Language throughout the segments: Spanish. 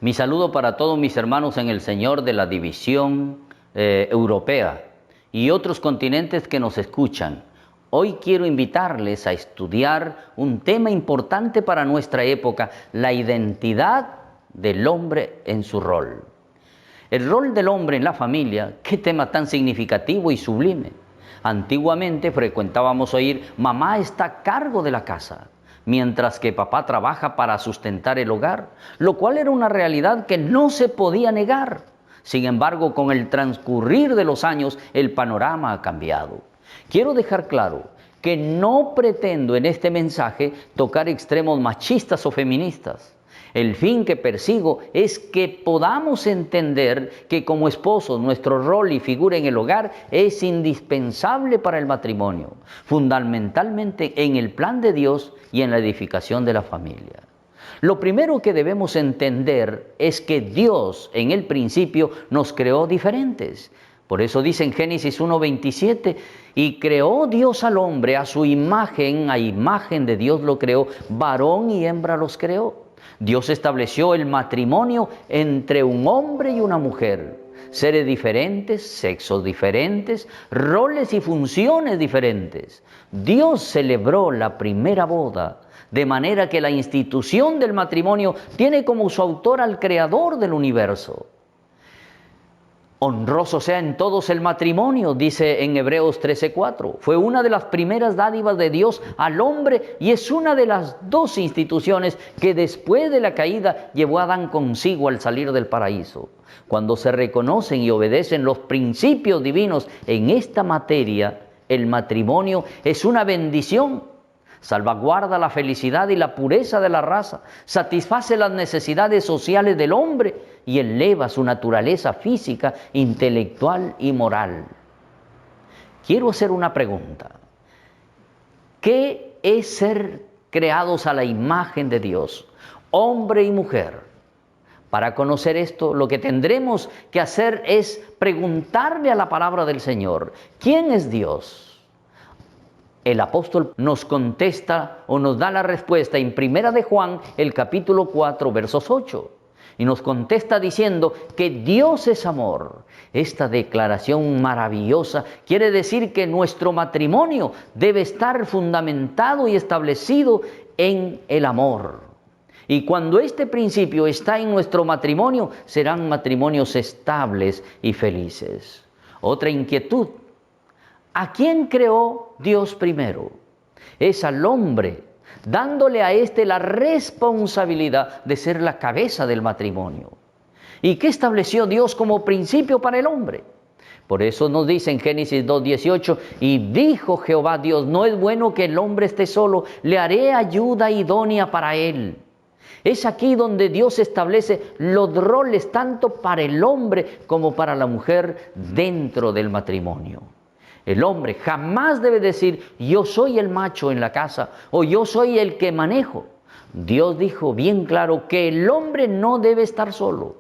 Mi saludo para todos mis hermanos en el Señor de la división europea y otros continentes que nos escuchan. Hoy quiero invitarles a estudiar un tema importante para nuestra época, la identidad del hombre en su rol. El rol del hombre en la familia, qué tema tan significativo y sublime. Antiguamente frecuentábamos oír, mamá está a cargo de la casa, mientras que papá trabaja para sustentar el hogar, lo cual era una realidad que no se podía negar. Sin embargo, con el transcurrir de los años, el panorama ha cambiado. Quiero dejar claro que no pretendo en este mensaje tocar extremos machistas o feministas. El fin que persigo es que podamos entender que como esposos nuestro rol y figura en el hogar es indispensable para el matrimonio, fundamentalmente en el plan de Dios y en la edificación de la familia. Lo primero que debemos entender es que Dios en el principio nos creó diferentes. Por eso dice en Génesis 1:27, y creó Dios al hombre a su imagen, a imagen de Dios lo creó, varón y hembra los creó. Dios estableció el matrimonio entre un hombre y una mujer, seres diferentes, sexos diferentes, roles y funciones diferentes. Dios celebró la primera boda, de manera que la institución del matrimonio tiene como su autor al Creador del universo. Honroso sea en todos el matrimonio, dice en Hebreos 13:4. Fue una de las primeras dádivas de Dios al hombre y es una de las dos instituciones que después de la caída llevó a Adán consigo al salir del paraíso. Cuando se reconocen y obedecen los principios divinos en esta materia, el matrimonio es una bendición. Salvaguarda la felicidad y la pureza de la raza, satisface las necesidades sociales del hombre y eleva su naturaleza física, intelectual y moral. Quiero hacer una pregunta. ¿Qué es ser creados a la imagen de Dios, hombre y mujer? Para conocer esto, lo que tendremos que hacer es preguntarle a la palabra del Señor, ¿quién es Dios? El apóstol nos contesta o nos da la respuesta en 1 de Juan, el capítulo 4, versos 8. Y nos contesta diciendo que Dios es amor. Esta declaración maravillosa quiere decir que nuestro matrimonio debe estar fundamentado y establecido en el amor. Y cuando este principio está en nuestro matrimonio, serán matrimonios estables y felices. Otra inquietud. ¿A quién creó Dios primero? Es al hombre, dándole a éste la responsabilidad de ser la cabeza del matrimonio. ¿Y qué estableció Dios como principio para el hombre? Por eso nos dice en Génesis 2:18, y dijo Jehová Dios, no es bueno que el hombre esté solo, le haré ayuda idónea para él. Es aquí donde Dios establece los roles tanto para el hombre como para la mujer dentro del matrimonio. El hombre jamás debe decir, yo soy el macho en la casa o yo soy el que manejo. Dios dijo bien claro que el hombre no debe estar solo.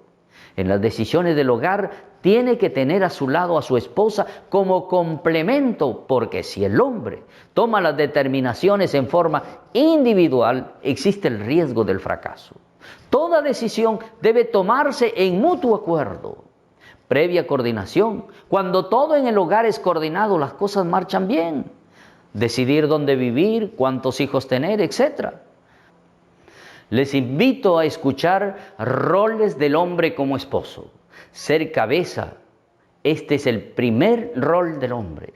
En las decisiones del hogar tiene que tener a su lado a su esposa como complemento, porque si el hombre toma las determinaciones en forma individual, existe el riesgo del fracaso. Toda decisión debe tomarse en mutuo acuerdo. Previa coordinación. Cuando todo en el hogar es coordinado, las cosas marchan bien. Decidir dónde vivir, cuántos hijos tener, etc. Les invito a escuchar roles del hombre como esposo. Ser cabeza. Este es el primer rol del hombre.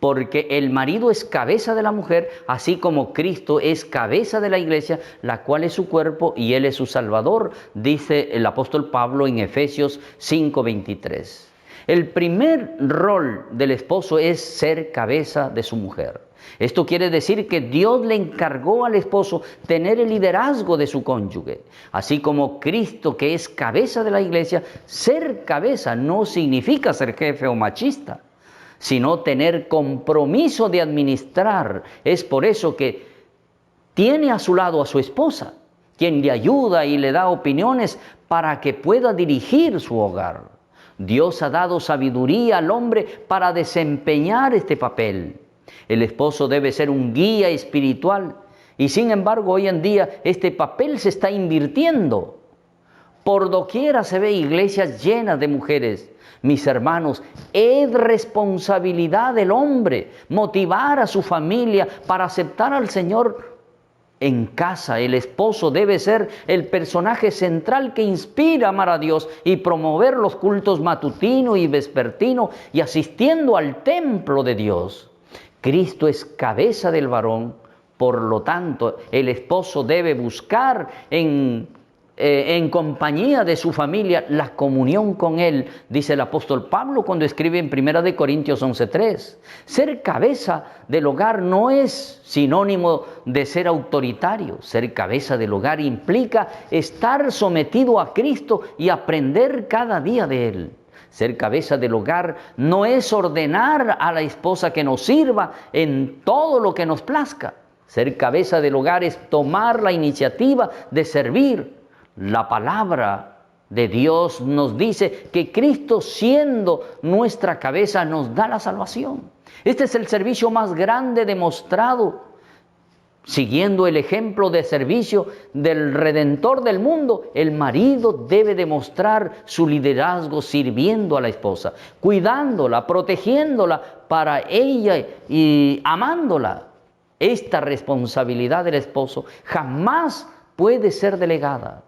Porque el marido es cabeza de la mujer, así como Cristo es cabeza de la iglesia, la cual es su cuerpo y Él es su Salvador, dice el apóstol Pablo en Efesios 5:23. El primer rol del esposo es ser cabeza de su mujer. Esto quiere decir que Dios le encargó al esposo tener el liderazgo de su cónyuge. Así como Cristo, que es cabeza de la iglesia, ser cabeza no significa ser jefe o machista, sino tener compromiso de administrar. Es por eso que tiene a su lado a su esposa, quien le ayuda y le da opiniones para que pueda dirigir su hogar. Dios ha dado sabiduría al hombre para desempeñar este papel. El esposo debe ser un guía espiritual y sin embargo hoy en día este papel se está invirtiendo. Por doquiera se ve iglesias llenas de mujeres. Mis hermanos, es responsabilidad del hombre motivar a su familia para aceptar al Señor en casa. El esposo debe ser el personaje central que inspira a amar a Dios y promover los cultos matutino y vespertino y asistiendo al templo de Dios. Cristo es cabeza del varón, por lo tanto, el esposo debe buscar en compañía de su familia la comunión con Él, dice el apóstol Pablo cuando escribe en 1 Corintios 11:3. Ser cabeza del hogar no es sinónimo de ser autoritario. Ser cabeza del hogar implica estar sometido a Cristo y aprender cada día de Él. Ser cabeza del hogar no es ordenar a la esposa que nos sirva en todo lo que nos plazca. Ser cabeza del hogar es tomar la iniciativa de servir. La palabra de Dios nos dice que Cristo, siendo nuestra cabeza, nos da la salvación. Este es el servicio más grande demostrado, siguiendo el ejemplo de servicio del Redentor del mundo. El marido debe demostrar su liderazgo sirviendo a la esposa, cuidándola, protegiéndola para ella y amándola. Esta responsabilidad del esposo jamás puede ser delegada.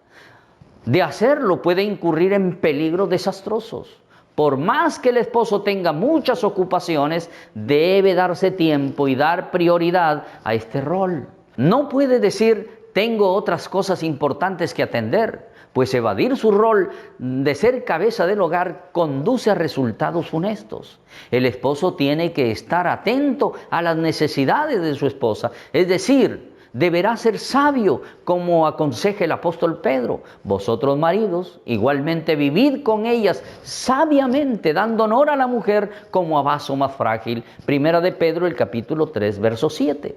De hacerlo puede incurrir en peligros desastrosos. Por más que el esposo tenga muchas ocupaciones, debe darse tiempo y dar prioridad a este rol. No puede decir, tengo otras cosas importantes que atender, pues evadir su rol de ser cabeza del hogar conduce a resultados funestos. El esposo tiene que estar atento a las necesidades de su esposa, es decir, deberá ser sabio, como aconseja el apóstol Pedro. Vosotros, maridos, igualmente vivid con ellas sabiamente, dando honor a la mujer como a vaso más frágil. Primera de Pedro, el capítulo 3, verso 7.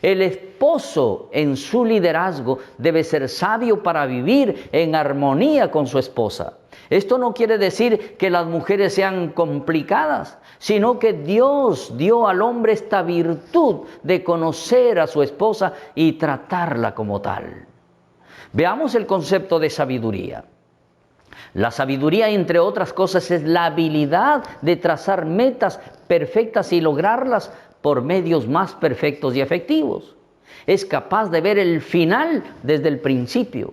El esposo en su liderazgo debe ser sabio para vivir en armonía con su esposa. Esto no quiere decir que las mujeres sean complicadas, sino que Dios dio al hombre esta virtud de conocer a su esposa y tratarla como tal. Veamos el concepto de sabiduría. La sabiduría, entre otras cosas, es la habilidad de trazar metas perfectas y lograrlas por medios más perfectos y efectivos. Es capaz de ver el final desde el principio,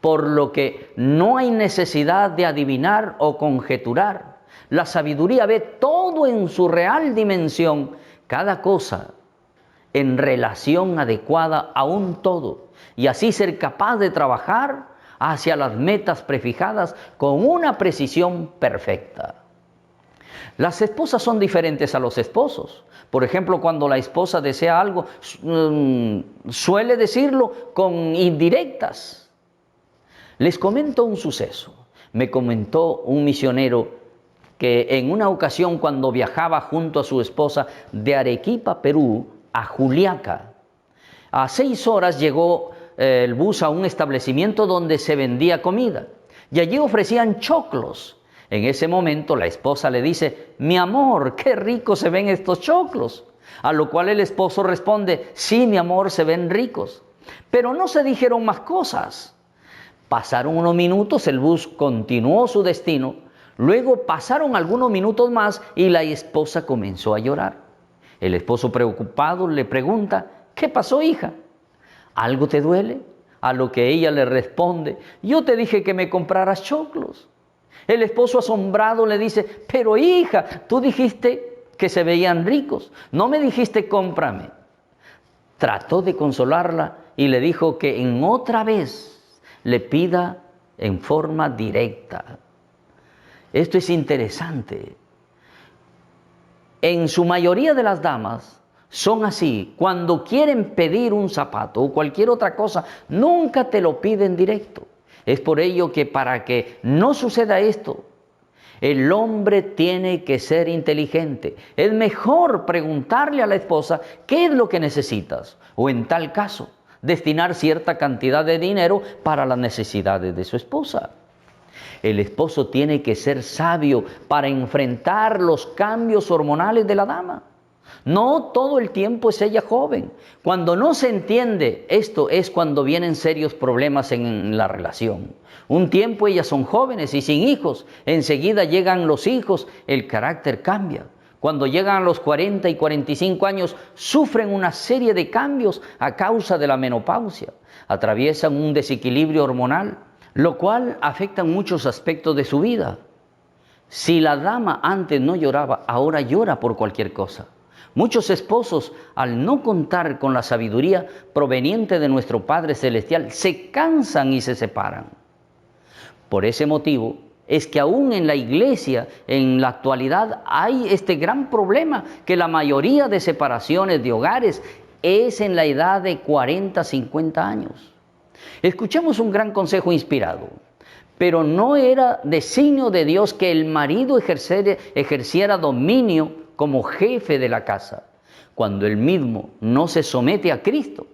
por lo que no hay necesidad de adivinar o conjeturar. La sabiduría ve todo en su real dimensión, cada cosa en relación adecuada a un todo, y así ser capaz de trabajar hacia las metas prefijadas con una precisión perfecta. Las esposas son diferentes a los esposos. Por ejemplo, cuando la esposa desea algo, suele decirlo con indirectas. Les comento un suceso. Me comentó un misionero que en una ocasión, cuando viajaba junto a su esposa de Arequipa, Perú, a Juliaca, a 6 horas llegó el bus a un establecimiento donde se vendía comida y allí ofrecían choclos. En ese momento la esposa le dice, mi amor, qué rico se ven estos choclos. A lo cual el esposo responde, sí, mi amor, se ven ricos. Pero no se dijeron más cosas. Pasaron unos minutos, el bus continuó su destino. Luego pasaron algunos minutos más y la esposa comenzó a llorar. El esposo, preocupado, le pregunta, ¿qué pasó, hija? ¿Algo te duele? A lo que ella le responde, yo te dije que me compraras choclos. El esposo, asombrado, le dice, pero hija, tú dijiste que se veían ricos, no me dijiste cómprame. Trató de consolarla y le dijo que en otra vez le pida en forma directa. Esto es interesante. En su mayoría de las damas son así. Cuando quieren pedir un zapato o cualquier otra cosa, nunca te lo piden directo. Es por ello que para que no suceda esto, el hombre tiene que ser inteligente. Es mejor preguntarle a la esposa qué es lo que necesitas, o en tal caso, destinar cierta cantidad de dinero para las necesidades de su esposa. El esposo tiene que ser sabio para enfrentar los cambios hormonales de la dama. No todo el tiempo es ella joven. Cuando no se entiende esto es cuando vienen serios problemas en la relación. Un tiempo ellas son jóvenes y sin hijos. Enseguida llegan los hijos, el carácter cambia. Cuando llegan a los 40 y 45 años, sufren una serie de cambios a causa de la menopausia. Atraviesan un desequilibrio hormonal, lo cual afecta muchos aspectos de su vida. Si la dama antes no lloraba, ahora llora por cualquier cosa. Muchos esposos, al no contar con la sabiduría proveniente de nuestro Padre Celestial, se cansan y se separan. Por ese motivo es que aún en la iglesia, en la actualidad, hay este gran problema, que la mayoría de separaciones de hogares es en la edad de 40, 50 años. Escuchemos un gran consejo inspirado. Pero no era designio de Dios que el marido ejerciera dominio como jefe de la casa, cuando él mismo no se somete a Cristo.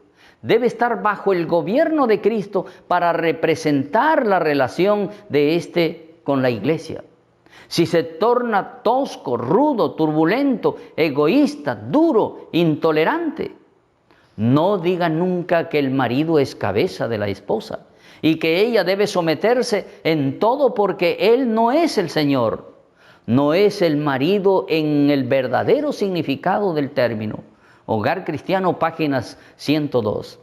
Debe estar bajo el gobierno de Cristo para representar la relación de éste con la iglesia. Si se torna tosco, rudo, turbulento, egoísta, duro, intolerante, no diga nunca que el marido es cabeza de la esposa y que ella debe someterse en todo, porque él no es el Señor. No es el marido en el verdadero significado del término. Hogar Cristiano, páginas 102.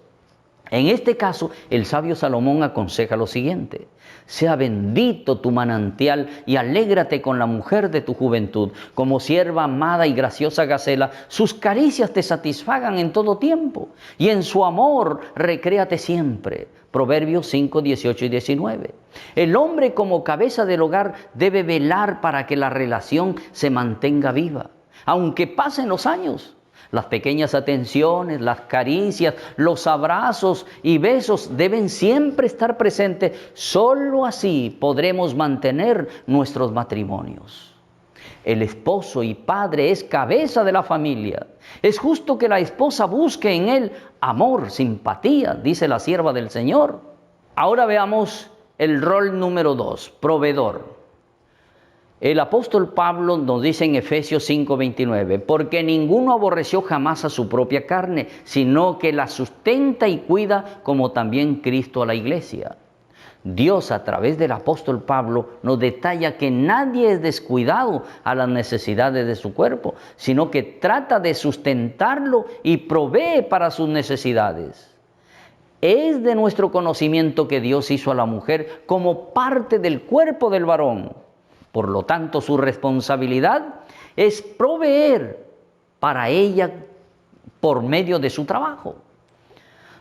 En este caso, el sabio Salomón aconseja lo siguiente: sea bendito tu manantial y alégrate con la mujer de tu juventud. Como sierva amada y graciosa Gacela, sus caricias te satisfagan en todo tiempo, y en su amor recréate siempre. Proverbios 5, 18 y 19. El hombre como cabeza del hogar debe velar para que la relación se mantenga viva, aunque pasen los años. Las pequeñas atenciones, las caricias, los abrazos y besos deben siempre estar presentes. Solo así podremos mantener nuestros matrimonios. El esposo y padre es cabeza de la familia. Es justo que la esposa busque en él amor, simpatía, dice la sierva del Señor. Ahora veamos el rol número 2, proveedor. El apóstol Pablo nos dice en Efesios 5:29, porque ninguno aborreció jamás a su propia carne, sino que la sustenta y cuida, como también Cristo a la iglesia. Dios, a través del apóstol Pablo, nos detalla que nadie es descuidado a las necesidades de su cuerpo, sino que trata de sustentarlo y provee para sus necesidades. Es de nuestro conocimiento que Dios hizo a la mujer como parte del cuerpo del varón. Por lo tanto, su responsabilidad es proveer para ella por medio de su trabajo.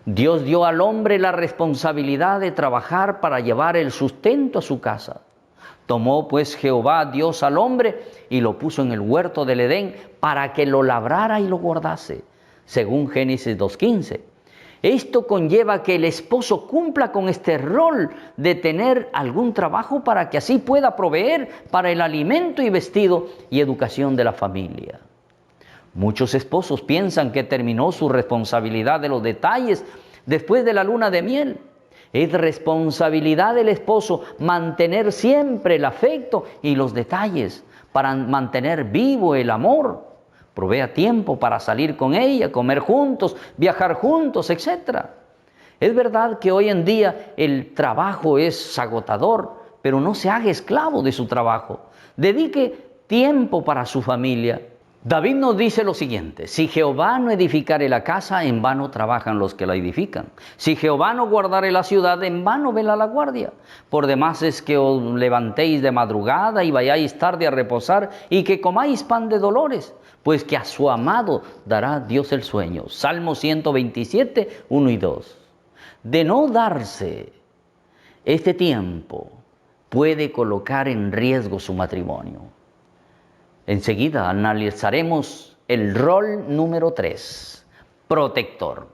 Dios dio al hombre la responsabilidad de trabajar para llevar el sustento a su casa. Tomó pues Jehová Dios al hombre y lo puso en el huerto del Edén para que lo labrara y lo guardase, según Génesis 2:15. Esto conlleva que el esposo cumpla con este rol de tener algún trabajo para que así pueda proveer para el alimento y vestido y educación de la familia. Muchos esposos piensan que terminó su responsabilidad de los detalles después de la luna de miel. Es responsabilidad del esposo mantener siempre el afecto y los detalles para mantener vivo el amor. Provea tiempo para salir con ella, comer juntos, viajar juntos, etc. Es verdad que hoy en día el trabajo es agotador, pero no se haga esclavo de su trabajo. Dedique tiempo para su familia. David nos dice lo siguiente: si Jehová no edificare la casa, en vano trabajan los que la edifican. Si Jehová no guardare la ciudad, en vano vela la guardia. Por demás es que os levantéis de madrugada y vayáis tarde a reposar, y que comáis pan de dolores, pues que a su amado dará Dios el sueño. Salmo 127, 1 y 2. De no darse este tiempo, puede colocar en riesgo su matrimonio. Enseguida analizaremos el rol número 3, protector.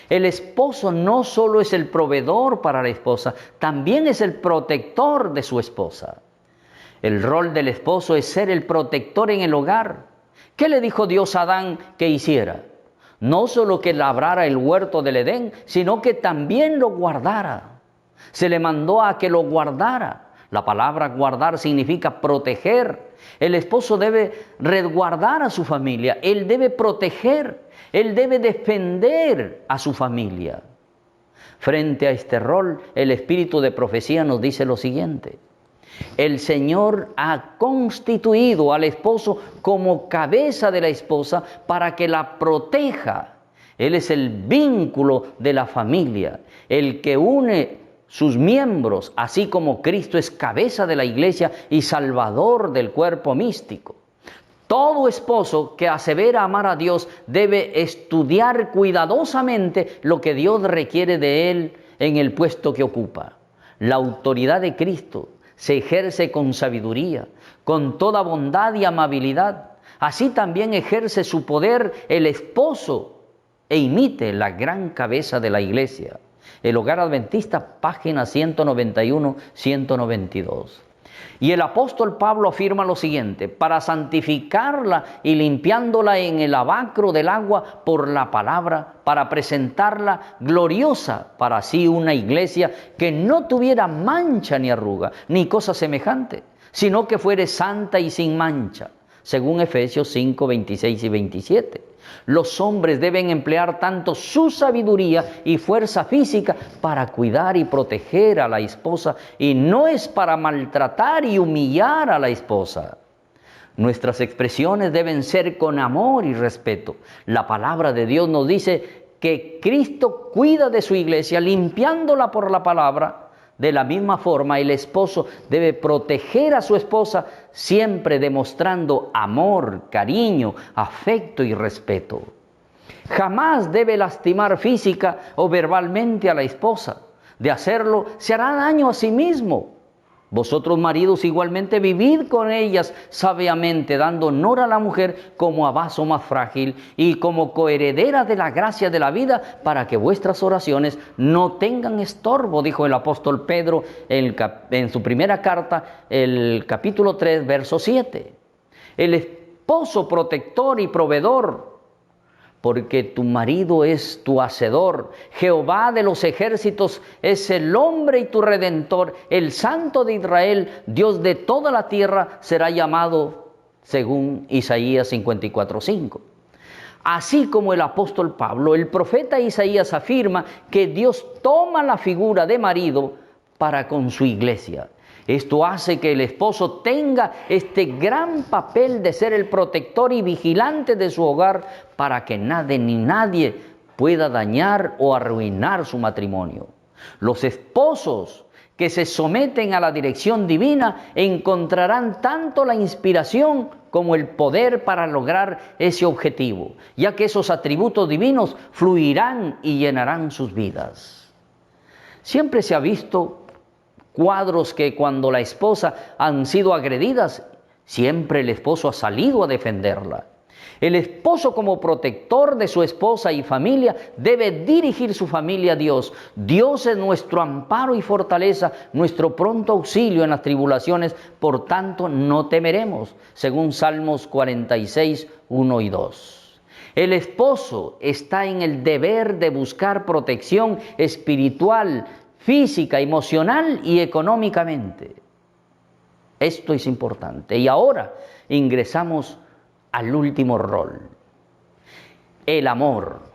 El esposo no solo es el proveedor para la esposa, también es el protector de su esposa. El rol del esposo es ser el protector en el hogar. ¿Qué le dijo Dios a Adán que hiciera? No solo que labrara el huerto del Edén, sino que también lo guardara. Se le mandó a que lo guardara. La palabra guardar significa proteger, El esposo debe resguardar a su familia, él debe proteger, él debe defender a su familia. Frente a este rol, el espíritu de profecía nos dice lo siguiente: el Señor ha constituido al esposo como cabeza de la esposa para que la proteja. Él es el vínculo de la familia, el que une sus miembros, así como Cristo es cabeza de la iglesia y salvador del cuerpo místico. Todo esposo que asevera amar a Dios debe estudiar cuidadosamente lo que Dios requiere de él en el puesto que ocupa. La autoridad de Cristo se ejerce con sabiduría, con toda bondad y amabilidad. Así también ejerce su poder el esposo e imite la gran cabeza de la iglesia. El Hogar Adventista, página 191-192. Y el apóstol Pablo afirma lo siguiente: para santificarla y limpiándola en el lavacro del agua por la palabra, para presentarla gloriosa para sí una iglesia que no tuviera mancha ni arruga, ni cosa semejante, sino que fuere santa y sin mancha, según Efesios 5, 26 y 27. Los hombres deben emplear tanto su sabiduría y fuerza física para cuidar y proteger a la esposa, y no es para maltratar y humillar a la esposa. Nuestras expresiones deben ser con amor y respeto. La palabra de Dios nos dice que Cristo cuida de su iglesia limpiándola por la palabra. De la misma forma, el esposo debe proteger a su esposa, siempre demostrando amor, cariño, afecto y respeto. Jamás debe lastimar física o verbalmente a la esposa. De hacerlo, se hará daño a sí mismo. Vosotros, maridos, igualmente vivid con ellas sabiamente, dando honor a la mujer como a vaso más frágil y como coheredera de la gracia de la vida, para que vuestras oraciones no tengan estorbo, dijo el apóstol Pedro en su primera carta, el capítulo 3, verso 7. El esposo protector y proveedor, porque tu marido es tu hacedor. Jehová de los ejércitos es el hombre y tu redentor. El Santo de Israel, Dios de toda la tierra, será llamado, según Isaías 54:5. Así como el apóstol Pablo, el profeta Isaías afirma que Dios toma la figura de marido para con su iglesia. Esto hace que el esposo tenga este gran papel de ser el protector y vigilante de su hogar, para que nadie ni nadie pueda dañar o arruinar su matrimonio. Los esposos que se someten a la dirección divina encontrarán tanto la inspiración como el poder para lograr ese objetivo, ya que esos atributos divinos fluirán y llenarán sus vidas. Siempre se ha visto cuadros que cuando la esposa han sido agredidas, siempre el esposo ha salido a defenderla. El esposo, como protector de su esposa y familia, debe dirigir su familia a Dios. Dios es nuestro amparo y fortaleza, nuestro pronto auxilio en las tribulaciones, por tanto no temeremos, según Salmos 46, 1 y 2. El esposo está en el deber de buscar protección espiritual, física, emocional y económicamente. Esto es importante. Y ahora ingresamos al último rol: el amor.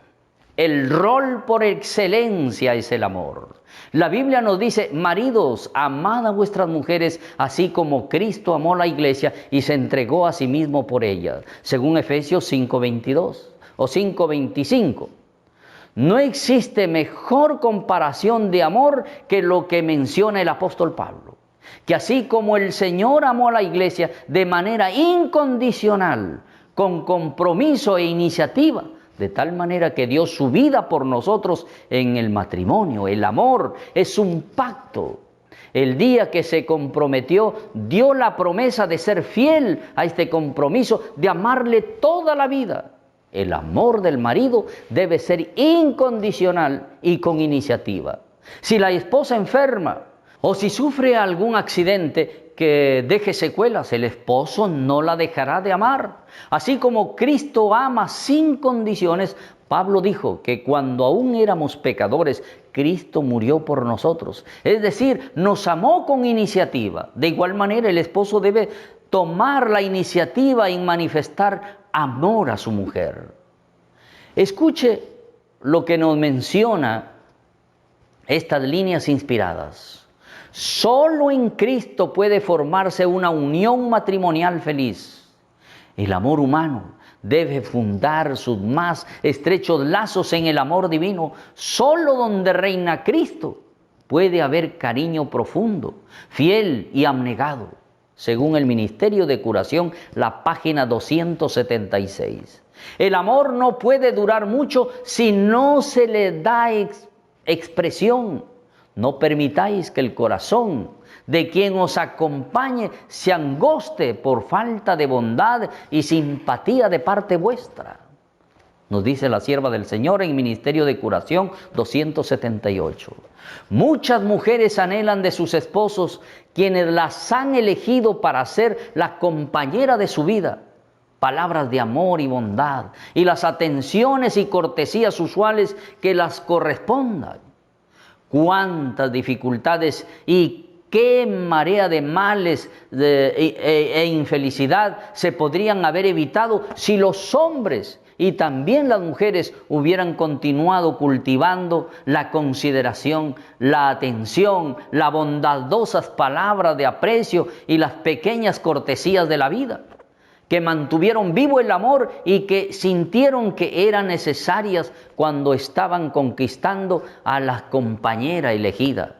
El rol por excelencia es el amor. La Biblia nos dice: maridos, amad a vuestras mujeres, así como Cristo amó la iglesia y se entregó a sí mismo por ella, según Efesios 5:22 o 5:25. No existe mejor comparación de amor que lo que menciona el apóstol Pablo, que así como el Señor amó a la iglesia de manera incondicional, con compromiso e iniciativa, de tal manera que dio su vida por nosotros en el matrimonio. El amor es un pacto. El día que se comprometió, dio la promesa de ser fiel a este compromiso, de amarle toda la vida. El amor del marido debe ser incondicional y con iniciativa. Si la esposa enferma o si sufre algún accidente que deje secuelas, el esposo no la dejará de amar. Así como Cristo ama sin condiciones, Pablo dijo que cuando aún éramos pecadores, Cristo murió por nosotros. Es decir, nos amó con iniciativa. De igual manera, el esposo debe tomar la iniciativa en manifestar amor a su mujer. Escuche lo que nos menciona estas líneas inspiradas. Solo en Cristo puede formarse una unión matrimonial feliz. El amor humano debe fundar sus más estrechos lazos en el amor divino. Solo donde reina Cristo puede haber cariño profundo, fiel y abnegado, según el Ministerio de Curación, la página 276. El amor no puede durar mucho si no se le da expresión. No permitáis que el corazón de quien os acompañe se angoste por falta de bondad y simpatía de parte vuestra. Nos dice la sierva del Señor en Ministerio de Curación 278. Muchas mujeres anhelan de sus esposos, quienes las han elegido para ser la compañera de su vida, palabras de amor y bondad, y las atenciones y cortesías usuales que las correspondan. Cuántas dificultades y qué marea de males e infelicidad se podrían haber evitado si los hombres y también las mujeres hubieran continuado cultivando la consideración, la atención, las bondadosas palabras de aprecio y las pequeñas cortesías de la vida, que mantuvieron vivo el amor y que sintieron que eran necesarias cuando estaban conquistando a la compañera elegida.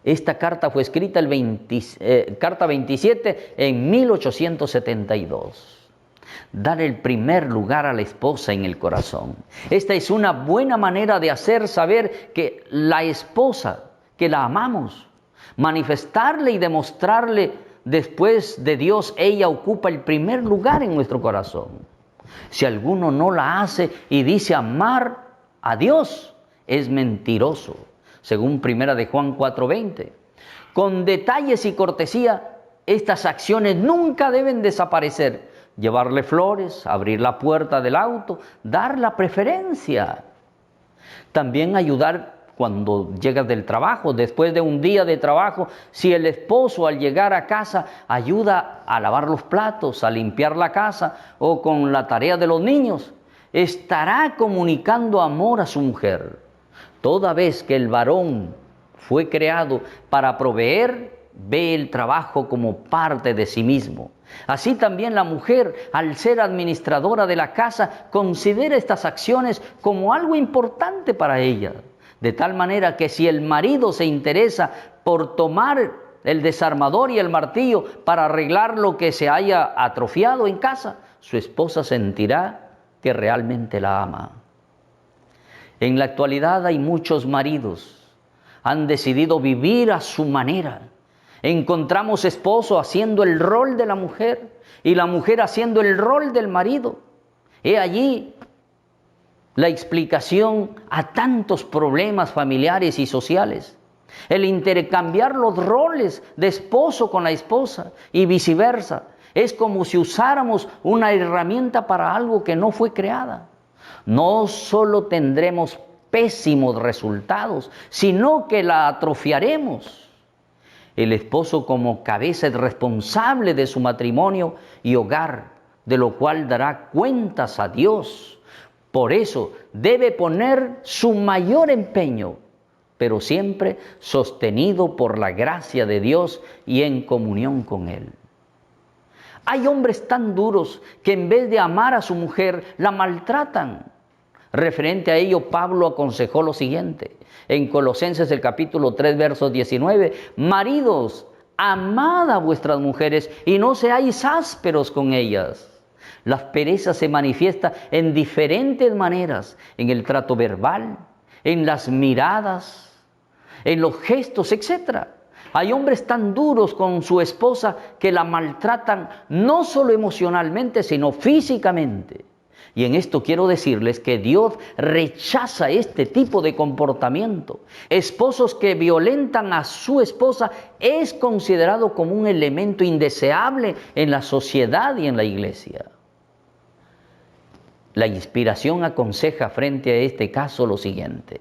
Esta carta fue escrita carta 27 en 1872. Dar el primer lugar a la esposa en el corazón. Esta es una buena manera de hacer saber que la esposa, que la amamos, manifestarle y demostrarle después de Dios, ella ocupa el primer lugar en nuestro corazón. Si alguno no la hace y dice amar a Dios, es mentiroso, según 1 de Juan 4:20. Con detalles y cortesía, estas acciones nunca deben desaparecer. Llevarle flores, abrir la puerta del auto, dar la preferencia. También ayudar cuando llegas del trabajo, después de un día de trabajo, si el esposo al llegar a casa ayuda a lavar los platos, a limpiar la casa o con la tarea de los niños, estará comunicando amor a su mujer. Toda vez que el varón fue creado para proveer, ve el trabajo como parte de sí mismo. Así también la mujer, al ser administradora de la casa, considera estas acciones como algo importante para ella. De tal manera que si el marido se interesa por tomar el desarmador y el martillo para arreglar lo que se haya atrofiado en casa, su esposa sentirá que realmente la ama. En la actualidad hay muchos maridos que han decidido vivir a su manera. Encontramos esposos haciendo el rol de la mujer y la mujer haciendo el rol del marido. He allí la explicación a tantos problemas familiares y sociales. El intercambiar los roles de esposo con la esposa y viceversa es como si usáramos una herramienta para algo que no fue creada. No solo tendremos pésimos resultados, sino que la atrofiaremos. El esposo como cabeza es responsable de su matrimonio y hogar, de lo cual dará cuentas a Dios. Por eso debe poner su mayor empeño, pero siempre sostenido por la gracia de Dios y en comunión con Él. Hay hombres tan duros que en vez de amar a su mujer, la maltratan. Referente a ello, Pablo aconsejó lo siguiente, en Colosenses el capítulo 3, versos 19, maridos, amad a vuestras mujeres y no seáis ásperos con ellas. La aspereza se manifiesta en diferentes maneras, en el trato verbal, en las miradas, en los gestos, etc. Hay hombres tan duros con su esposa que la maltratan no solo emocionalmente, sino físicamente. Y en esto quiero decirles que Dios rechaza este tipo de comportamiento. Esposos que violentan a su esposa es considerado como un elemento indeseable en la sociedad y en la iglesia. La inspiración aconseja frente a este caso lo siguiente: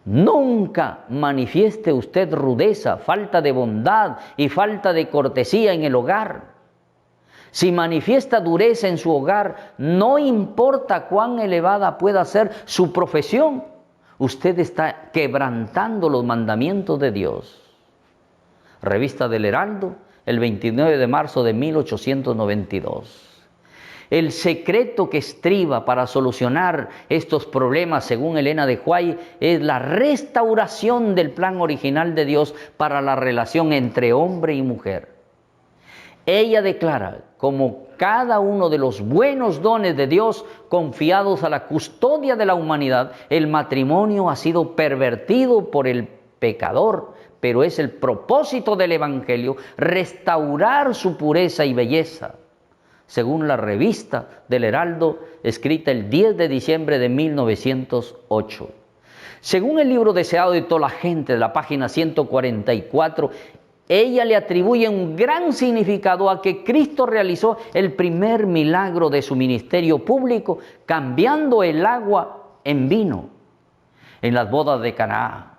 nunca manifieste usted rudeza, falta de bondad y falta de cortesía en el hogar. si manifiesta dureza en su hogar, no importa cuán elevada pueda ser su profesión, usted está quebrantando los mandamientos de Dios. Revista del Heraldo, el 29 de marzo de 1892. El secreto que estriba para solucionar estos problemas, según Elena de White, es la restauración del plan original de Dios para la relación entre hombre y mujer. Ella declara, como cada uno de los buenos dones de Dios confiados a la custodia de la humanidad, el matrimonio ha sido pervertido por el pecador, pero es el propósito del Evangelio restaurar su pureza y belleza. Según la Revista del Heraldo, escrita el 10 de diciembre de 1908. Según el libro Deseado de toda la gente, de la página 144, ella le atribuye un gran significado a que Cristo realizó el primer milagro de su ministerio público, cambiando el agua en vino en las bodas de Caná.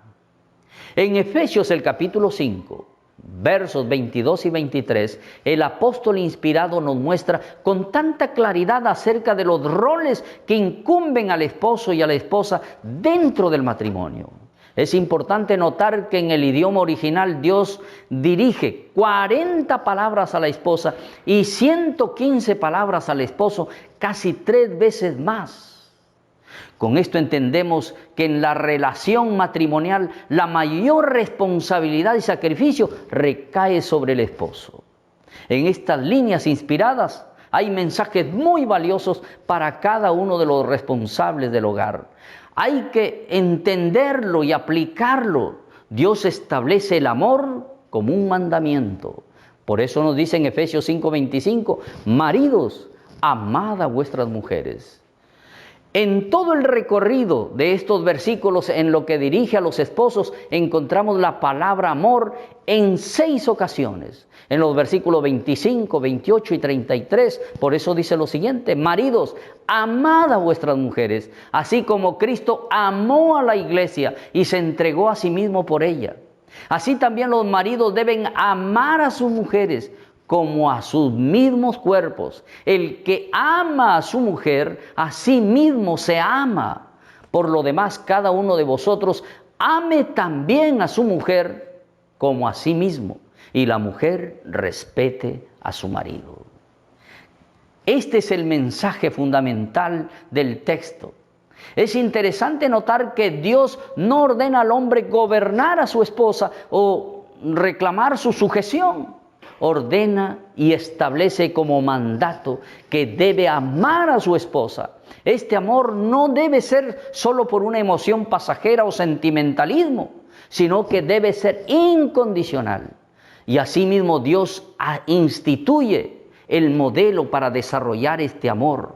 En Efesios, el capítulo 5, versos 22 y 23, el apóstol inspirado nos muestra con tanta claridad acerca de los roles que incumben al esposo y a la esposa dentro del matrimonio. Es importante notar que en el idioma original Dios dirige 40 palabras a la esposa y 115 palabras al esposo, casi 3 veces más. Con esto entendemos que en la relación matrimonial la mayor responsabilidad y sacrificio recae sobre el esposo. En estas líneas inspiradas hay mensajes muy valiosos para cada uno de los responsables del hogar. Hay que entenderlo y aplicarlo. Dios establece el amor como un mandamiento. Por eso nos dice en Efesios 5:25, maridos, amad a vuestras mujeres. En todo el recorrido de estos versículos, en lo que dirige a los esposos, encontramos la palabra amor en 6 ocasiones. En los versículos 25, 28 y 33, por eso dice lo siguiente: maridos, amad a vuestras mujeres, así como Cristo amó a la iglesia y se entregó a sí mismo por ella. Así también los maridos deben amar a sus mujeres como a sus mismos cuerpos. El que ama a su mujer, a sí mismo se ama. Por lo demás, cada uno de vosotros ame también a su mujer como a sí mismo, y la mujer respete a su marido. Este es el mensaje fundamental del texto. Es interesante notar que Dios no ordena al hombre gobernar a su esposa o reclamar su sujeción. Ordena y establece como mandato que debe amar a su esposa. Este amor no debe ser solo por una emoción pasajera o sentimentalismo, sino que debe ser incondicional. Y asimismo Dios instituye el modelo para desarrollar este amor.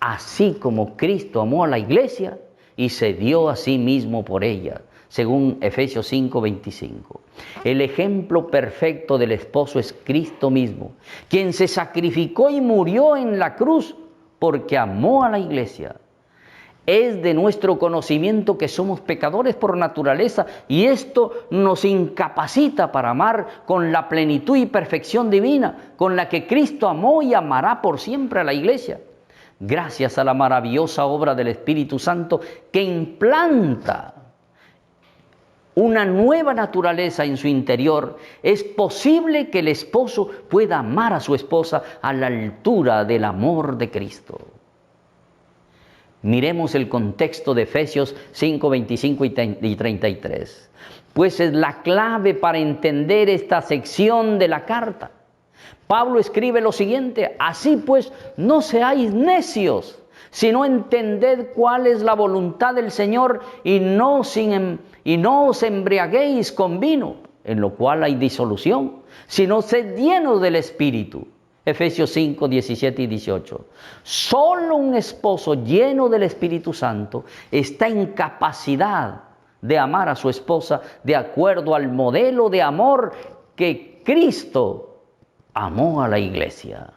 Así como Cristo amó a la iglesia y se dio a sí mismo por ella, según Efesios 5:25. El ejemplo perfecto del esposo es Cristo mismo, quien se sacrificó y murió en la cruz porque amó a la iglesia. Es de nuestro conocimiento que somos pecadores por naturaleza, y esto nos incapacita para amar con la plenitud y perfección divina con la que Cristo amó y amará por siempre a la iglesia. Gracias a la maravillosa obra del Espíritu Santo que implanta una nueva naturaleza en su interior, es posible que el esposo pueda amar a su esposa a la altura del amor de Cristo. Miremos el contexto de Efesios 5:25 y 33, pues es la clave para entender esta sección de la carta. Pablo escribe lo siguiente: así pues, no seáis necios, sino entended cuál es la voluntad del Señor, y no os embriaguéis con vino, en lo cual hay disolución, sino sed llenos del Espíritu. Efesios 5, 17 y 18. Solo un esposo lleno del Espíritu Santo está en capacidad de amar a su esposa de acuerdo al modelo de amor que Cristo amó a la iglesia.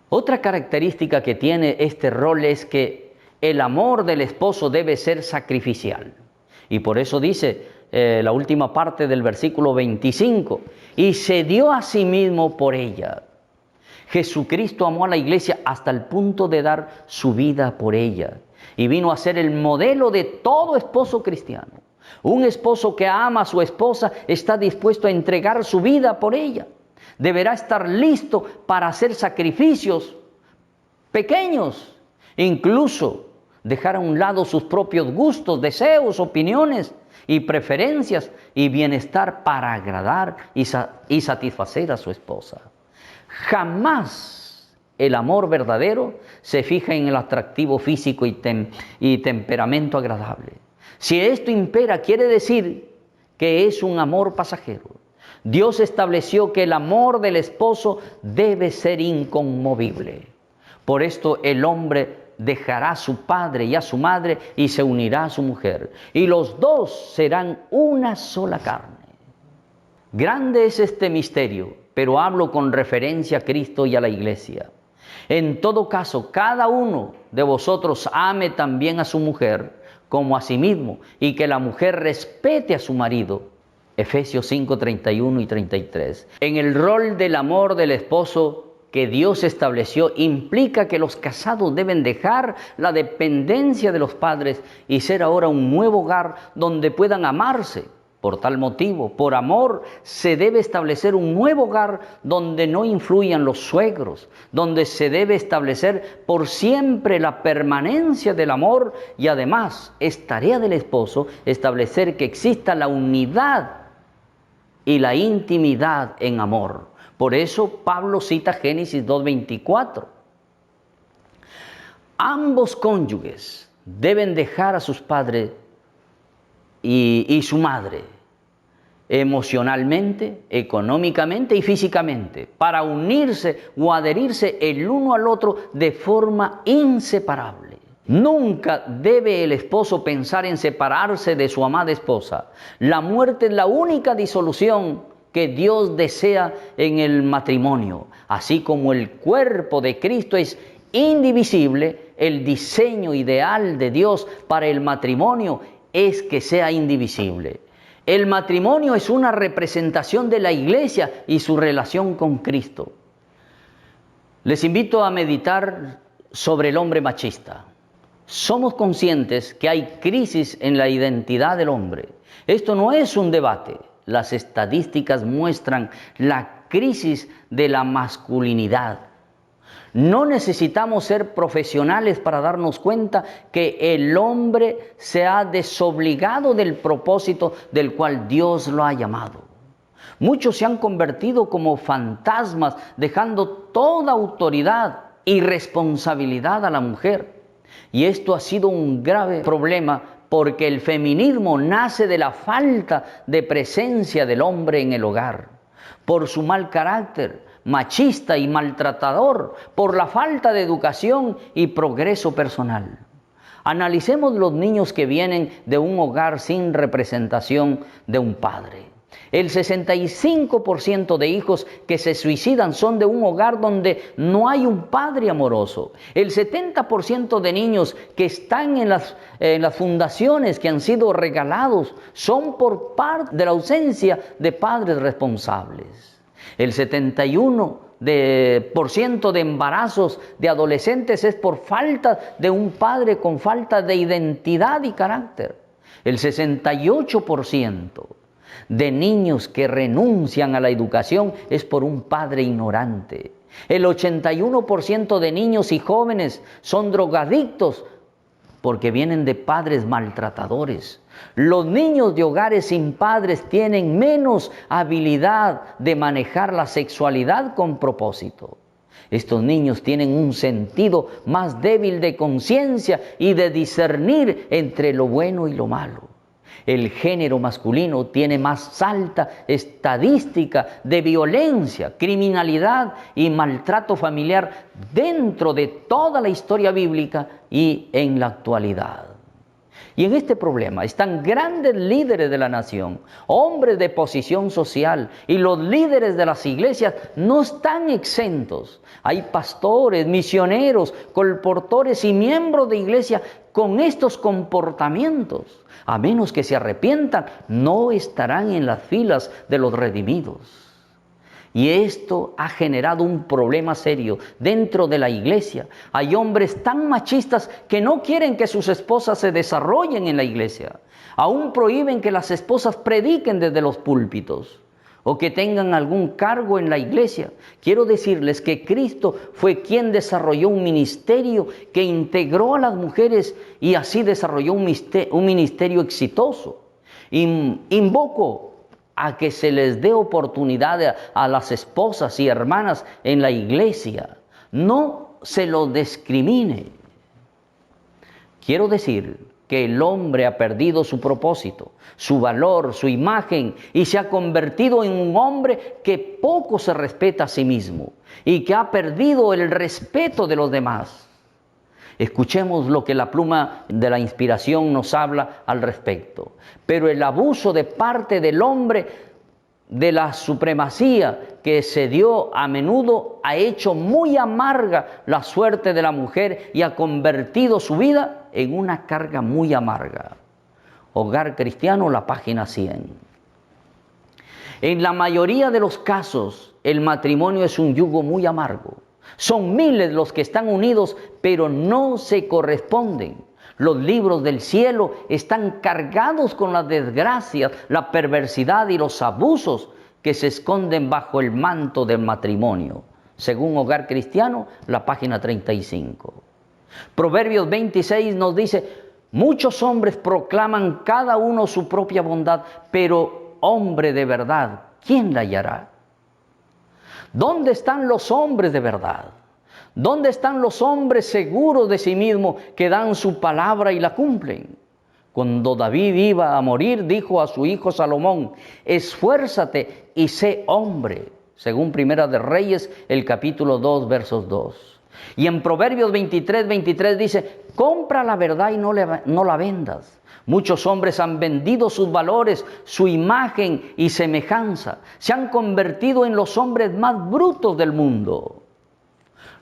Otra característica que tiene este rol es que el amor del esposo debe ser sacrificial. Y por eso dice la última parte del versículo 25, y se dio a sí mismo por ella. Jesucristo amó a la iglesia hasta el punto de dar su vida por ella y vino a ser el modelo de todo esposo cristiano. Un esposo que ama a su esposa está dispuesto a entregar su vida por ella. Deberá estar listo para hacer sacrificios pequeños, incluso dejar a un lado sus propios gustos, deseos, opiniones y preferencias y bienestar para agradar y satisfacer a su esposa. Jamás el amor verdadero se fija en el atractivo físico y temperamento agradable. Si esto impera, quiere decir que es un amor pasajero. Dios estableció que el amor del esposo debe ser inconmovible. Por esto el hombre dejará a su padre y a su madre y se unirá a su mujer, y los dos serán una sola carne. Grande es este misterio, pero hablo con referencia a Cristo y a la iglesia. En todo caso, cada uno de vosotros ame también a su mujer como a sí mismo, y que la mujer respete a su marido. Efesios 5, 31 y 33. En el rol del amor del esposo que Dios estableció, implica que los casados deben dejar la dependencia de los padres y ser ahora un nuevo hogar donde puedan amarse. Por tal motivo, por amor, se debe establecer un nuevo hogar donde no influyan los suegros, donde se debe establecer por siempre la permanencia del amor, y además es tarea del esposo establecer que exista la unidad y la intimidad en amor. Por eso Pablo cita Génesis 2:24. Ambos cónyuges deben dejar a sus padres y su madre, emocionalmente, económicamente y físicamente, para unirse o adherirse el uno al otro de forma inseparable. Nunca debe el esposo pensar en separarse de su amada esposa. La muerte es la única disolución que Dios desea en el matrimonio. Así como el cuerpo de Cristo es indivisible, el diseño ideal de Dios para el matrimonio es que sea indivisible. El matrimonio es una representación de la iglesia y su relación con Cristo. Les invito a meditar sobre el hombre machista. Somos conscientes que hay crisis en la identidad del hombre. Esto no es un debate. Las estadísticas muestran la crisis de la masculinidad. No necesitamos ser profesionales para darnos cuenta que el hombre se ha desobligado del propósito del cual Dios lo ha llamado. Muchos se han convertido como fantasmas, dejando toda autoridad y responsabilidad a la mujer. Y esto ha sido un grave problema porque el feminismo nace de la falta de presencia del hombre en el hogar, por su mal carácter machista y maltratador, por la falta de educación y progreso personal. Analicemos los niños que vienen de un hogar sin representación de un padre. El 65% de hijos que se suicidan son de un hogar donde no hay un padre amoroso. El 70% de niños que están en las fundaciones que han sido regalados son por parte de la ausencia de padres responsables. El 71% de embarazos de adolescentes es por falta de un padre con falta de identidad y carácter. El 68% de niños que renuncian a la educación es por un padre ignorante. El 81% de niños y jóvenes son drogadictos porque vienen de padres maltratadores. Los niños de hogares sin padres tienen menos habilidad de manejar la sexualidad con propósito. Estos niños tienen un sentido más débil de conciencia y de discernir entre lo bueno y lo malo. El género masculino tiene más alta estadística de violencia, criminalidad y maltrato familiar dentro de toda la historia bíblica y en la actualidad. Y en este problema están grandes líderes de la nación, hombres de posición social, y los líderes de las iglesias no están exentos. Hay pastores, misioneros, colportores y miembros de iglesia con estos comportamientos. A menos que se arrepientan, no estarán en las filas de los redimidos. Y esto ha generado un problema serio dentro de la iglesia. Hay hombres tan machistas que no quieren que sus esposas se desarrollen en la iglesia. Aún prohíben que las esposas prediquen desde los púlpitos o que tengan algún cargo en la iglesia. Quiero decirles que Cristo fue quien desarrolló un ministerio que integró a las mujeres y así desarrolló un ministerio exitoso. Invoco a que se les dé oportunidad a las esposas y hermanas en la iglesia. No se los discrimine. Quiero decir que el hombre ha perdido su propósito, su valor, su imagen y se ha convertido en un hombre que poco se respeta a sí mismo y que ha perdido el respeto de los demás. Escuchemos lo que la pluma de la inspiración nos habla al respecto. Pero el abuso de parte del hombre de la supremacía que se dio a menudo ha hecho muy amarga la suerte de la mujer y ha convertido su vida en una carga muy amarga. Hogar Cristiano, la página 100. En la mayoría de los casos, el matrimonio es un yugo muy amargo. Son miles los que están unidos, pero no se corresponden. Los libros del cielo están cargados con las desgracias, la perversidad y los abusos que se esconden bajo el manto del matrimonio. Según Hogar Cristiano, la página 35. Proverbios 26 nos dice: muchos hombres proclaman cada uno su propia bondad, pero hombre de verdad, ¿quién la hallará? ¿Dónde están los hombres de verdad? ¿Dónde están los hombres seguros de sí mismos que dan su palabra y la cumplen? Cuando David iba a morir, dijo a su hijo Salomón: esfuérzate y sé hombre, según Primera de Reyes, el capítulo 2, versos 2. Y en Proverbios 23 dice: compra la verdad y no la vendas. Muchos hombres han vendido sus valores, su imagen y semejanza. Se han convertido en los hombres más brutos del mundo.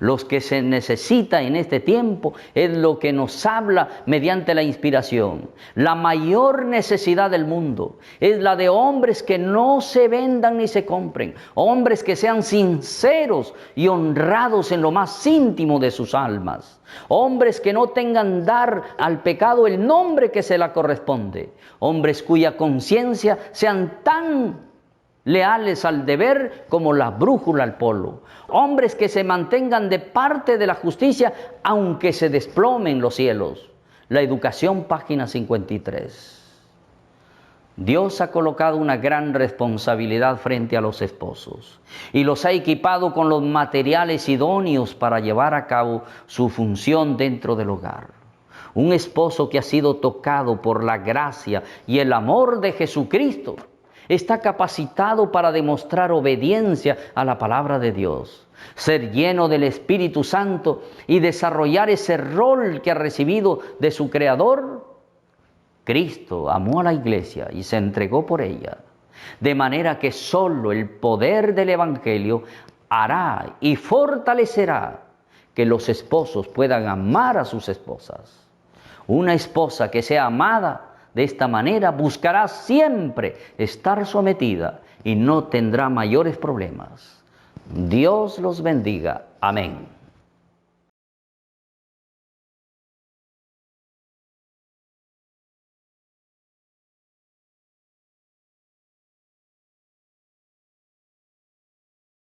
Los que se necesita en este tiempo es lo que nos habla mediante la inspiración. La mayor necesidad del mundo es la de hombres que no se vendan ni se compren. Hombres que sean sinceros y honrados en lo más íntimo de sus almas. Hombres que no tengan dar al pecado el nombre que se le corresponde. Hombres cuya conciencia sean tan leales al deber como la brújula al polo. Hombres que se mantengan de parte de la justicia aunque se desplomen los cielos. La educación, página 53. Dios ha colocado una gran responsabilidad frente a los esposos y los ha equipado con los materiales idóneos para llevar a cabo su función dentro del hogar. Un esposo que ha sido tocado por la gracia y el amor de Jesucristo está capacitado para demostrar obediencia a la palabra de Dios, ser lleno del Espíritu Santo y desarrollar ese rol que ha recibido de su Creador. Cristo amó a la iglesia y se entregó por ella, de manera que solo el poder del Evangelio hará y fortalecerá que los esposos puedan amar a sus esposas. Una esposa que sea amada de esta manera buscará siempre estar sometida y no tendrá mayores problemas. Dios los bendiga. Amén.